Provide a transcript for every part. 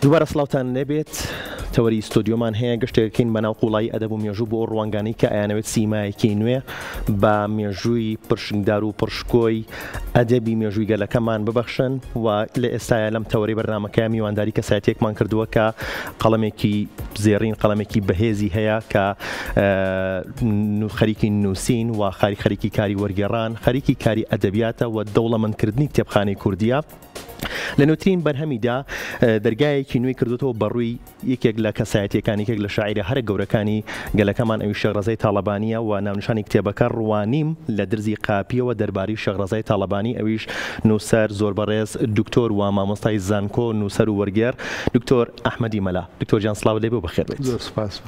دووبارە سڵاوتان لێبێت تەوەری ستۆدیۆمان هەیە گەشتێکین بەناو قوڵایی ئەدەب و مێژوو بۆ ڕوانگانی کە ئەیانەوێت سیمایەکی نوێ بە مێژووی پرشنگدار و پڕشکۆی ئەدەبی مێژووی گەلەکەمان ببەخشن و لە ئێستاە لەم تەوەری بەرنامەکەی میوانداری کەسایەتێکمان کردووە کە قەڵەمێکی زێڕین قەڵەمێکی بەهێزی هەیە کە خەریکی نووسین و خەریکی کاری وەرگێڕان خەریکی کاری ئەدەبیاتە و دەوڵەمەندکردنی کتێبخانەی کوردیە. لە نووترین بەرهەمیدا دەرگایەکی نوێی کردوتەوە بەڕووی یەکێک لە کەسایەتیەکانی یەکێک لە شاعیرە هەرە گەورەکانی گەلەکەمان ئەوی شێخ ڕەزای تاڵەبانیە و ناونیشانی کتێبەکە ڕوانیم لە درزی قاپیەوە دەربارەی شێخ ڕەزای تاڵەبانی ئەویش نووسەر زۆر بەڕێز دکتۆر و مامۆستای زانکۆ نووسەر و وەرگێر دکتۆر ئەحمەدی مەلا. دکتۆر جان سڵاو لێبێ و بەخێر بێت. زۆر سوپاس.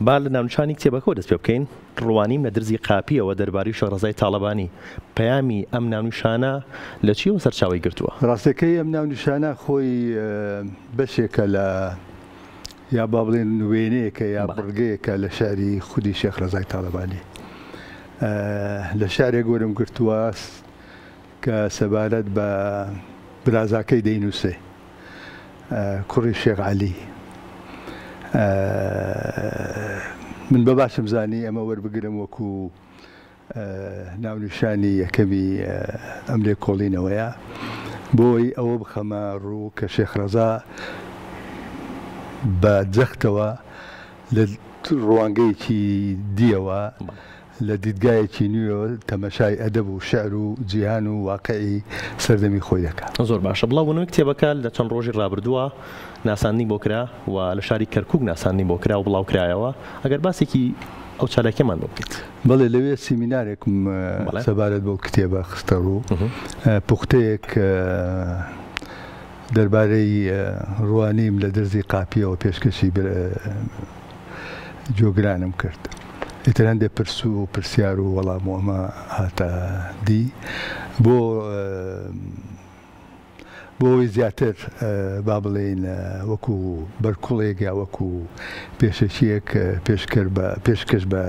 با لە ناونیشانی کتێبەکەەوە دەست پێ بکەین ڕوانیم لە درزی قاپیەوە دەربارەی شێخ ڕەزای تاڵەبانی. پەیامی ئەم ناونیشانە لە چیەوە سەرچاوەی گرتووە؟ ڕاستەکەی ئەم ناونیشانە خۆی بەشێکە لە یا با بڵێن وێنەیەکە یا بڕگەیەکە لە شاری خودی شێخ ڕەزای تاڵەبانی. لە شارێک گۆرم گرتووە کە سەبارەت بە برازاکەی دەینووسێ کوڕی شێخ عەلی. من بە باشم زانی ئەمە وەربگرم وەکو ناونیشانی یەکەمی ئەم لێ کۆڵینەوەیە بۆی ئەوە بخەمە ڕوو کە شێخ ڕەزا بە جەختەوە لە ڕوانگەیەکی دیەوە لە دیدگایەکی نوێەوە تەمەشای ئەدەب و شەعر و جیهان و واقعی سەردەمی خۆی دەکات. زۆر باشە. بڵاوبوونەوەی کتێبەکە لە چەند ڕۆژی ڕابردووە ناساندنی بۆ کرا و لە شاری کەرکووک ناساندنی بۆ کرا و بڵاو کرایەوە. ئەگەر باسێکی ئەو چالاکیمان بۆ بکەیت. بەڵێ لەوێ سیمینارێکم سەبارەت بەو کتێبە خستە ڕوو پوختەیەک دەربارەی ڕوانیم لە درزی قاپیەوە پێشکەشی جۆگرانم کرد. ئیتر هەندێک پرس و پرسیار و وەڵام و ئەمە هاتە دی بۆی زیاتر با بڵێن وەکو بەرکوڵێک یا وەکو پێشەکیەک پێشکەش بە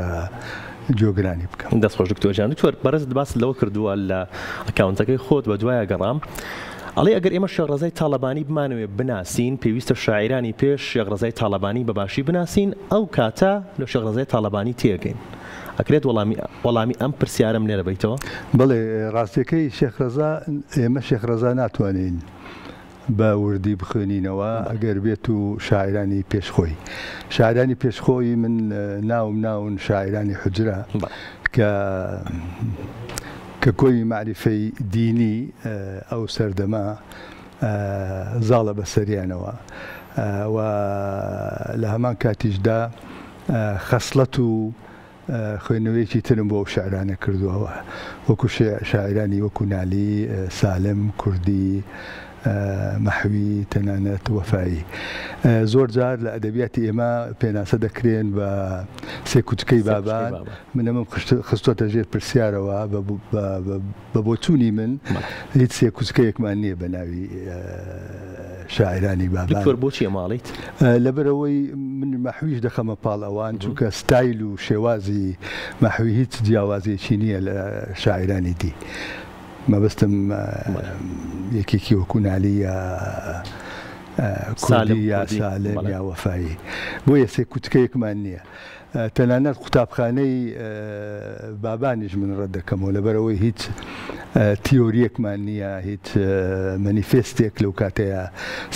جۆگرانی بکەم. دەستخۆش دکتۆر جان. دکتۆر بەڕێزت باس لەوە کردووە لە ئەکاونتەکەی خۆت بە دوایە گەڕام ئەڵێ ئەگەر ئێمە شێخ ڕەزای تاڵەبانی بمانەوێ بناسین پێویستە شاعیرانی پێش شێخ ڕەزای تاڵەبانی بەباشی بناسین ئەو کاتە لە شێخ ڕەزای تاڵەبانی تێگەین. ئەکرێت وەڵامی ئەم پرسیارم لێرە بیتەوە؟ بڵێ ڕاستیەکەی شێخ ڕەزا ئێمە شێخ ڕەزا ناتوانین بە وردی بخوێنینەوە ئەگەر بێت و شاعیرانی پێشخۆی. شاعیرانی پێشخۆی من ناون شاعیرانی حوجرە کە کۆی معریفەی دینی ئەو سەردەما زاڵە بەسەریانەوە و لە هەمان کاتیشدا خەسڵەت و خوێندنەوەیەکی ترم بۆ ئەو شاعرانە کردووەوە وەکو شاعرانی وەکو نالی، سالم، کوردی، مەحوی، تەنانەت، وەفایی. زۆر جار لە ئەدەبیاتی ئێمە پێناسە دەکرێن بە سێ کوچکەی بابان. من ئەمەم خستوەتە ژێر پرسیارەوە بە بۆچوونی من هیچ سێ کوچکەیەکمان نییە بە ناوی شاعرانی بابان. دکتۆر بۆچی ئەماڵیت؟ لەبەرەوەی من مەحویش دەخەمە پاڵ ئەوان چونکە ستایل و شێوازی مەحوی هیچ جیاوازیەکی نییە لە شاعرانی دی. مەبەستم یەکێکی وەکو نالی یا کوردی یا سالم یا وەفایی بۆیە سێ کوچکەیەکمان نییە. تەنانەت قوتابخانەی بابانیش من ڕەت دەکەمەوە لەبەرەوەی هیچ تیۆریەکمان نییە، هیچ مەنیفێستێک لەو کاتەیە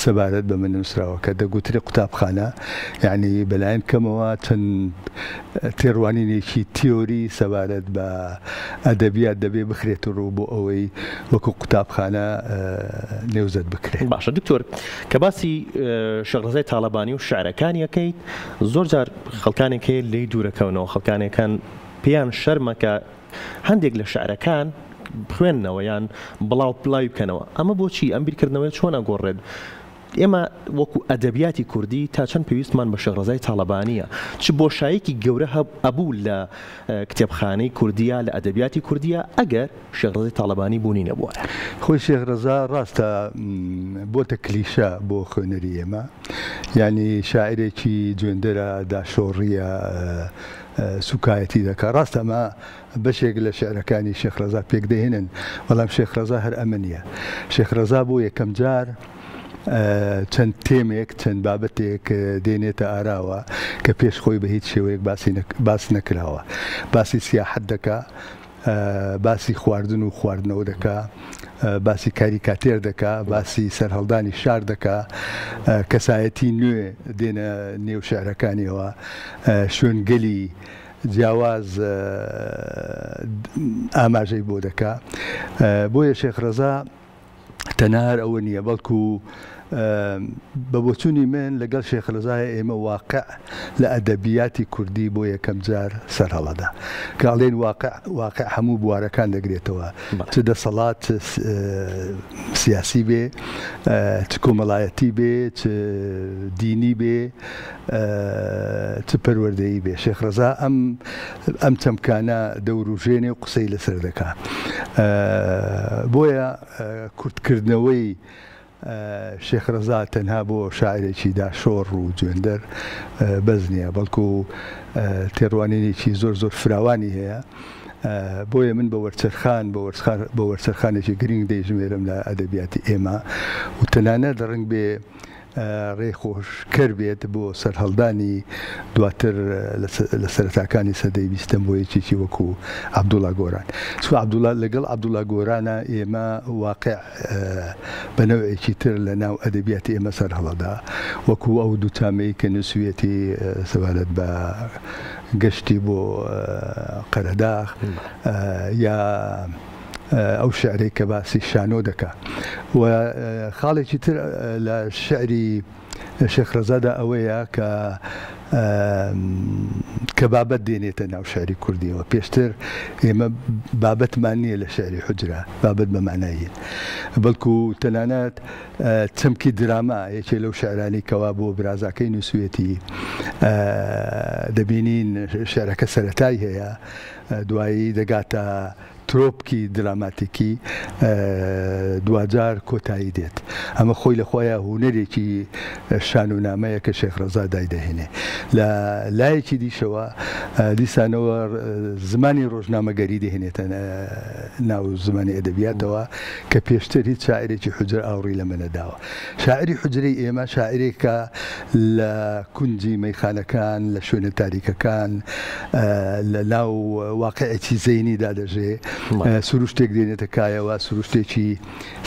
سەبارەت بە من نووسراوە کە دەگوترێ قوتابخانە یعنی بەلایەن کەمەوە چەند تێڕوانینێکی تیۆری سەبارەت بە ئەدەبیات دەبێ بخرێت ڕوو بۆ ئەوەی وەکو قوتابخانە نێوزەت بکرێت. باشە دکتۆر کە باسی شێخ ڕەزای تاڵەبانی و شعرەکانی یەکەیت زۆر جار خەڵکانێکی لی دوورەکەونەوە خەڵکانێکان پێیان شەرمەکە هەندێک لە شعرەکان بخوێننەوە یان بڵاو پڵاوی بکەنەوە. ئەمە بۆچی ئەم بیرکردنەوەی چۆن ئەگۆڕێت؟ ئێمە وەکو ئەدەبیاتی کوردی تا چەند پێویستمان بە شێخ ڕەزای تاڵەبانیە چ بۆشایەکی گەورە ئەبوو لە کتێبخانەی کوردیە لە ئەدەبیاتی کوردیە ئەگەر شێخ ڕەزای تاڵەبانی بوونی نەبووە. خۆی شێخ ڕەزا ڕاستە بۆتە کلیشە بۆ خوێنەری ئێمە ینی شاعرێکی جوێندەرە داشۆڕیە سوکایەتی دەکات. ڕاستە ئەمە بەشێک لە شێعرەکانی شێخ ڕەزا پێک دەهێنن بەڵام شێخ ڕەزا هەر ئەمە نییە. شێخ ڕەزا بۆ یەکەم جار چەند تێمێک چەند بابەتێک دێنێتە ئاراوە کە پێش خۆی بە هیچ شێوەیەک باس نەکراوە. باسی سیاحەت دەکا، باسی خواردن و خواردنەوە دەکا، باسی کاریکاتێر دەکا، باسی سەرهەڵدانی شار دەکا، کەسایەتی نوێ دێنە نێو شێعرەکانیەوە، شوێنگەلی جیاواز ئاماژەی بۆ دەکا. بۆیە شێخ ڕەزا تەنها ئەوە نییە، بەڵکو بە بۆچوونی من لەگەڵ شێخ ڕەزای ئێمە واقع لە ئەدەبیاتی کوردی بۆ یەکەم جار سەرهەڵەدا. کاڵێن واقع هەموو بوارەکان دەگرێتەوە، چ دەسەڵات سیاسی بێ، چ کۆمەڵایەتی بێ، چ دینی بێ، چ پەروەردەیی بێ. شێخ ڕەزا ئەم چەمکانە دەوروژێنێ و قسەی لەسەر دەکا. بۆیە کورتکردنەوەی شێخ ڕەزا تەنها بۆ شاعرێکی داشۆڕ و جوێندەر بەس نییە، بەڵکو تێڕوانینێکی زۆر فراوانی هەیە. بۆیە من بە وەرچەرخانێکی گرنگ دەیژمێرم لە ئەدەبیاتی ئێمە و تەنانەت ڕنگ بێ ڕێخۆشکەر بێت بۆ سەرهەڵدانی دواتر لە سەرەتاکانی سەدەی بیستم بۆ یەکێکی وەکو عەبدوڵڵا گۆران. چوە لەگەڵ عەبدوڵڵا گۆرانە ئێمە واقع بەنەوەیەکی تر لە ناو ئەدەبیاتی ئێمە سەرهەڵەدا، وەکو ئەو دووچامەی کە نووسویەتی سەبارەت بە گەشتی بۆ قەرەداغ یا ئەو شعرێک کە باسی شانۆ دەکا. و خاڵێکی تر لە شعری شێخ ڕەزادا ئەوەیە کە بابەت دێنێتە ناو شعری کوردیەوە. پێشتر ئێمە بابەتمان نییە لە شعری حوجرا، بابەت بە معنایین، بەڵکو تەنانەت چەمکی دراما یەکێ لەو شعرانی کەوا بۆ برازاکەی نووسویەتی دەبینین شعرەکە سەرەتای هەیە، دوایی دەگاتە ترۆپکی دراماتیکی، دوجار کۆتایی دێت. ئەمە خۆی لە خۆیە هونەرێکی شانونامەیە کە شێخ ڕەزا دایدەهێنێ. لە لایەکی دیشەوە دیسانەوە زمانی ڕۆژنامەگەری دەهێنێتە ناو زمانی ئەدەبیاتەوە کە پێشتر هیچ شاعرێکی حوجرە ئاوڕی لەمە نەداوە. شاعری حوجرەی ئێمە شاعرێکە لە کونجی مەیخانەکان، لە شوێنە تاریکەکان، لە ناو واقعێکی زەینیدا دەژێ، سروشتێک دێنێتە کایەوە، سروشتێکی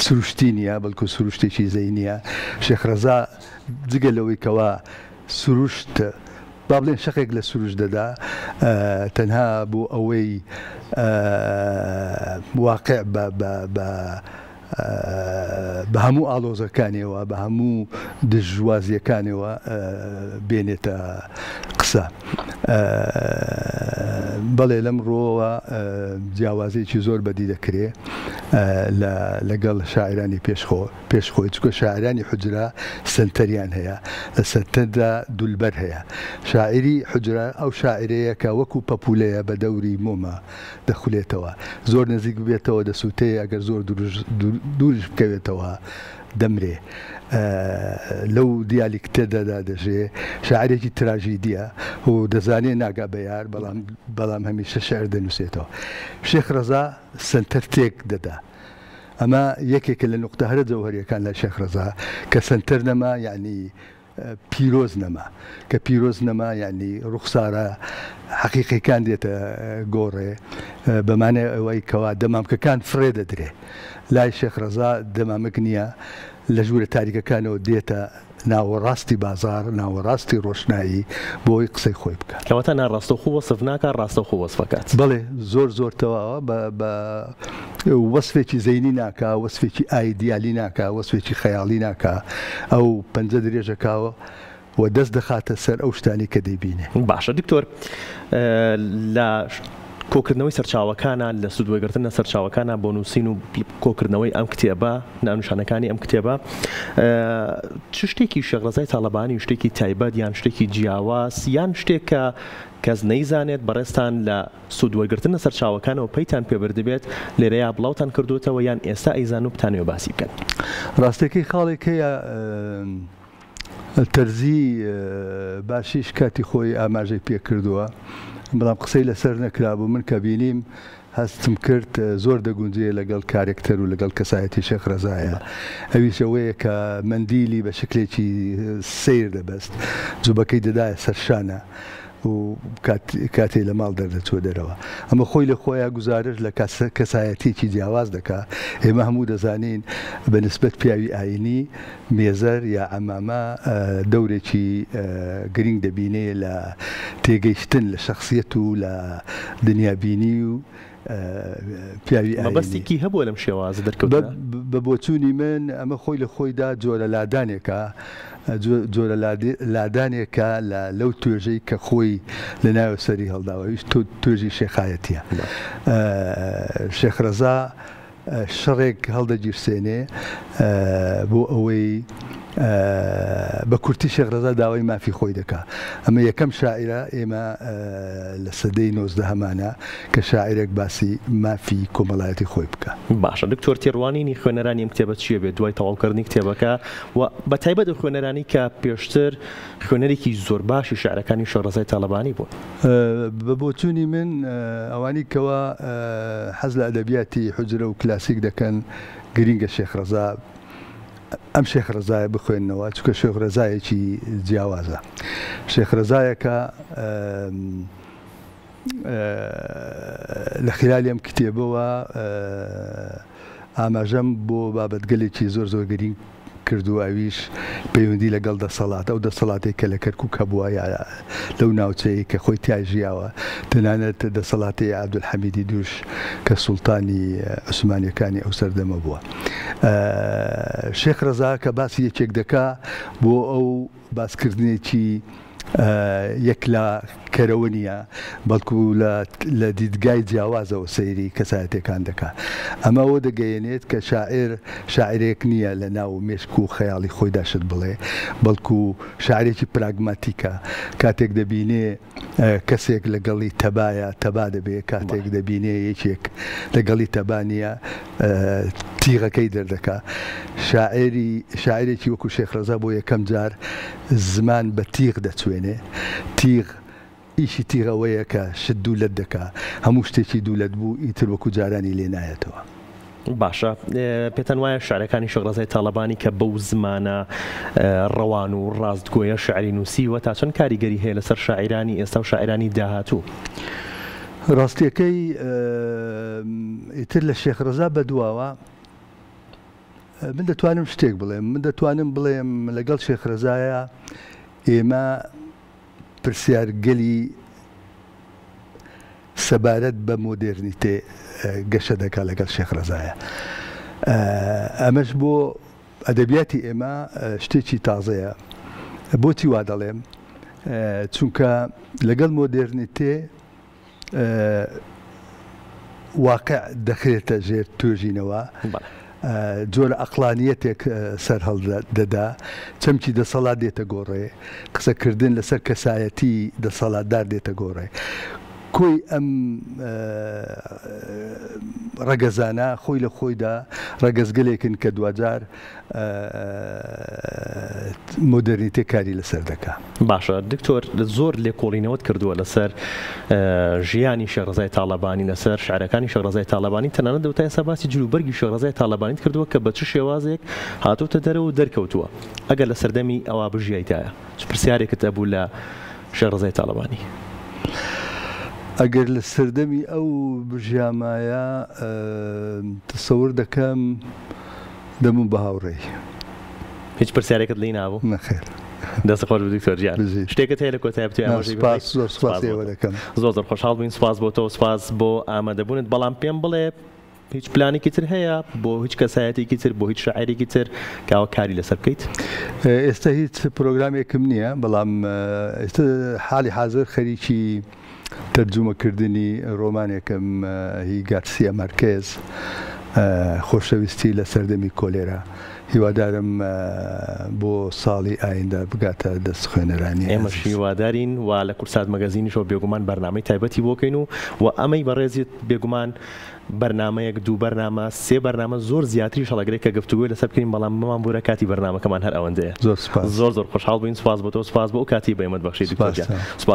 سروشتی نییە، بەڵکو سروشتێکی زەینیە. شێخ ڕەزا جگە لەوەی کەوا سروشت با بڵێن شەقێک لە سروش دەدا، تەنها بۆ ئەوەی واقع بە هەموو ئاڵۆزەکانیەوە، بە هەموو دژوازیەکانەوە بێنێتە قسە. بەڵێ لەمڕۆوە جیاوازێکی زۆر بەدی دەکرێ لەگەڵ شاعرانی پێشخۆی، چکە شاعرانی حوجرا سنتەریان هەیە، لە سنتەردا دولبەر هەیە. شاعری حوجرا ئەو شاعرەیە کە وەکو پەپولەیە بە دەوری مۆمە دەخولێتەوە، زۆر نزیک بێتەوە دەسووتەیە، ئەگەر زۆر دوورش بکەوێتەوە دەمرێ. لەو دیالکتەدا دەژێ، شاعرێکی تراژیدیە و دەزانێ ناگا بە یار، بەڵام هەمیشە شعر دەنووسێتەوە. شێخ ڕەزا سنتەر تێک دەدا. ئەمە یەکێکە لە نوقتە هەرە جەوهەریەکان لە شێخ ڕەزا کە سنتەر نەما یعنی پیرۆز نەما، کە پیرۆز نەما یعنی ڕوخسارە حەقیقیەکان دێتە گۆڕێ، بەمانە ئەوەی کەوا دەمامکەکان فرێ دەدرێ. لای شێخ ڕەزا دەمامک نییە، لە ژوورە تاریکەکانەوە دێتە ناوەڕاستی بازار، ناوەڕاستی ڕۆشنایی بۆی قسەی خۆی بکات. کەواتە ناڕاستەوخۆ وەسف ناکە، ڕاستەوخۆ وەسفەکات. بڵێ زۆر تەواوە بە وەسفێکی زەینی ناکە، وەسفێکی ئایدیالی ناکە، وەسفێکی خەیاڵی ناکە، ئەو پەنجە درێژەکاوە و دەست دەخاتە سەر ئەو شتانی کە دەیبینێ. باشە دکتۆر، لە کۆکردنەوەی سەرچاوەکانە، لە سوودوەگرتنە سەرچاوەکانە بۆ نووسین و کۆکردنەوەی ئەم کتێبە، ناونیشانەکانی ئەم کتێبە، چ شتێکی شێخ ڕەزای تاڵەبانی شتێکی تایبەت یان شتێکی جیاواز یان شتێک کە کەس نەیزانێت بەڕێستان لە سوودوەگرتنە سەرچاوەکانەوە پەیتان پێبردبێت لێرەیە بڵاوتان کردوێتەوە یان ئێستا ئەیزان و بتانوێ باسی بکەن؟ ڕاستەکەی خاڵێک هەیە، تەرزی باشیش کاتی خۆی ئاماژەی پێ کردووە، بەڵام قسەی لەسەر نەکرابوو. من کە بینیم هەستم کرد زۆر دەگونجێ لەگەڵ کارێکتەر و لەگەڵ کەسایەتی شێخ ڕەزایە ئەویشەوەیە کە مەندیلی بە شکلێکی سیر دەبەست جوبەکەی دەدایە سەرشانە و کاتێ لە ماڵ دەردەچوە دەرەوە ئەمە خۆی لە خۆیان گزارش لە کەسایەتێکی جیاواز دەکا ئێمە هەموو دەزانین بە نسبەت پیاوی ئاینی مێزەر یا ئەمامە دەورێکی گرنگ دەبینێ لە تێگەیشتن لە شخصیەت و لە دنیابینی و پیاوی بەستێکی هەبووە لەم شێوازە دەرکەوت بە بۆچوونی من ئەمە خۆی لە خۆیدا جۆرە لادانێکە جۆرە لادانێکە لەو توێژەی کە خۆی لە ناوە سەری هەڵداوەویش توێژی شێخایەتیە شێخ ڕەزا شەڕێک هەڵدەگیرسێنێ بۆ ئەوەی بە کورتی شێخ ڕەزا داوای مافی خۆی دەکا ئەمە یەکەم شاعرە ئێمە لە سەدەی 19 هەمانە کە شاعرێک باسی مافی کۆمەڵایەتی خۆی بکە باشە دکتۆر تێڕوانینی خوێنەرانی ئەم کتێبە چیە بێت دوای تەواوکردنی کتێبەکە و بە تایبەت خوێنەرانی کە پێشتر خوێنەرێکی زۆر باشی شاعرەکانی شێخ ڕەزای تاڵەبانی بوون بە بۆچوونی من ئەوانی کەوا حەز لە ئەدەبیاتی حوجرە و کلاسیک دەکەن گرینگە شێخ ڕەزا ئەم شێخ ڕەزایە بخوێننەوە چونکە شێخ ڕەزایەکی جیاوازە شێخ ڕەزایەکە لە خلالی ئەم کتێبەوە ئاماژەم بۆ بابەتگەلێکی زۆر زۆر گرنگ کردو ئەویش پەیوەندی لەگەڵ دەسەڵات ئەو دەسەڵاتێک کە لە کەرکووک هەبووە لەو ناوچەیە کە خۆی تیا ژیاوە تەنانەت دەسەڵاتی عەبدولحەمیدی دووش کە سوڵتانی عوسمانیەکانی ئەو سەردەمە بووە شێخ ڕەزا کە باسی یەکێک دەکا بۆ ئەو باسکردنێکی یەک لە کەرەوە نییە بەڵکو لە دیدگای جیاوازەوە سەیری کەسایەتەکان دەکا ئەمەوە دەگەیەنێت کە شاعرێک نییە لە ناو مێشک و خەیاڵی خۆیدا شت بڵێ بەڵکو شاعرێکی پراگماتیکە کاتێک دەبینێ کەسێک لەگەڵی تەبایە تەبا دەبێ کاتێک دەبینێ یەکێک لەگەڵی تەبانیە تیغەکەی دەردەکا شاعرێکی وەکو شێخ ڕەزا بۆ یەکەم جار زمان بە تیغ دەچوێنێ تیغ ئیشی تیغەوەیە کە شت دوولەت دەکا هەموو شتێکی دوولەت بوو ئیتر وەکو جارانی لێ نایەتەوە باشە پێتەن وایە شاعرەکانی شێخ ڕەزای تاڵەبانی کە بەو زمانە ڕەوان و ڕاستگۆیە شعری نووسیوە تا چەند کاریگەری هەیە لەسەر شاعرانی ئێستا و شاعرانی داهاتوو ڕاستیەکەی ئیتر لە شێخ ڕەزا بەدواوە من دەتوانم شتێک بڵێم من دەتوانم بڵێم لەگەڵ شێخ ڕەزایە ئێمە پرسیارگەلی سەبارەت بە مۆدێرنیتێ گەشە دەکا لەگەڵ شێخ ڕەزایە ئەمەش بۆ ئەدەبیاتی ئێمە شتێکی تازەیە بۆچی وا دەڵێم چونکە لەگەڵ مۆدێرنیتێ واقع دەخرێتە ژێر توێژینەوە جۆرە ئەقلانیەتێک سەر هەڵدەدا چەمکی دەسەڵات دێتە گۆڕێ قسەکردن لەسەر کەسایەتی دەسەڵاتدار دێتە گۆڕێ کۆی ئەم ڕەگەزانە خۆی لە خۆیدا ڕەگەزگەلێکن کە دوجار مۆدەرنیتێ کاری لەسەر دەکا باشە دکتۆر زۆر لێکۆڵینەوەت کردووە لەسەر ژیانی شێخ ڕەزای تاڵەبانی لەسەر شاعرەکانی شێخ ڕەزای تاڵەبانی تەنانەت دەوتای ئێستا باسی جلوبەرگی شێخ ڕەزای تاڵەبانیت کردووە کە بە چ شێوازێک هاتووتە دەرەوە و دەرکەوتووە ئەگەر لە سەردەمی ئەوا بژیایتایە چ پرسیارێکت هەبوو لە شێخ ڕەزای تاڵەبانی ئەگەر لە سەردەمی ئەو بژیامایە تەسەور دەکەم دەمون بە هاوڕێی هیچ پرسیارێکت لێی نابوو نەخێر دەست خۆش دکتۆر گیان شتێکت هەیە لە کۆتایی زۆر دەکەم زۆر خۆشحاڵ بووین سپاس بۆ تۆ سپاس بۆ ئامادەبوونت بەڵام پێم بڵێ هیچ پلانێکی تر هەیە بۆ هیچ کەسایەتێکی تر بۆ هیچ شاعرێکی تر کاوە کاری لەسەر بکەیت ئێستا هیچ پرۆگرامێکم نییە بەڵام ئێستا حالی حاضر خەریکی تەرجومەکردنی ڕۆمانێکم هی گارسیا مارکێز خۆشەویستی لە سەردەمی کۆلێرا هیوادارم بۆ ساڵی ئایندا بگاتە دەست خوێنەرانی ئێمەش هیوادارین و لە کورسات مەگەزینیشەوە بێگومان بەرنامەی تایبەتی بۆکەین و ئەمەی بەڕێزیت بێگومان بەرنامەیەک دوو بەرنامە سێ بەرنامە زۆر زیاتری شەڵەگرێک کە گفتوگوی لەسەر بکەین بەڵام مەمان بورە کاتی بەرنامەکەمان هەر ئەوەندەیە زۆر خۆشحاڵ بووین سپاس بۆ تۆ سپاس بۆ ئەو کاتی بە ئێمەت بەخشی دکتۆر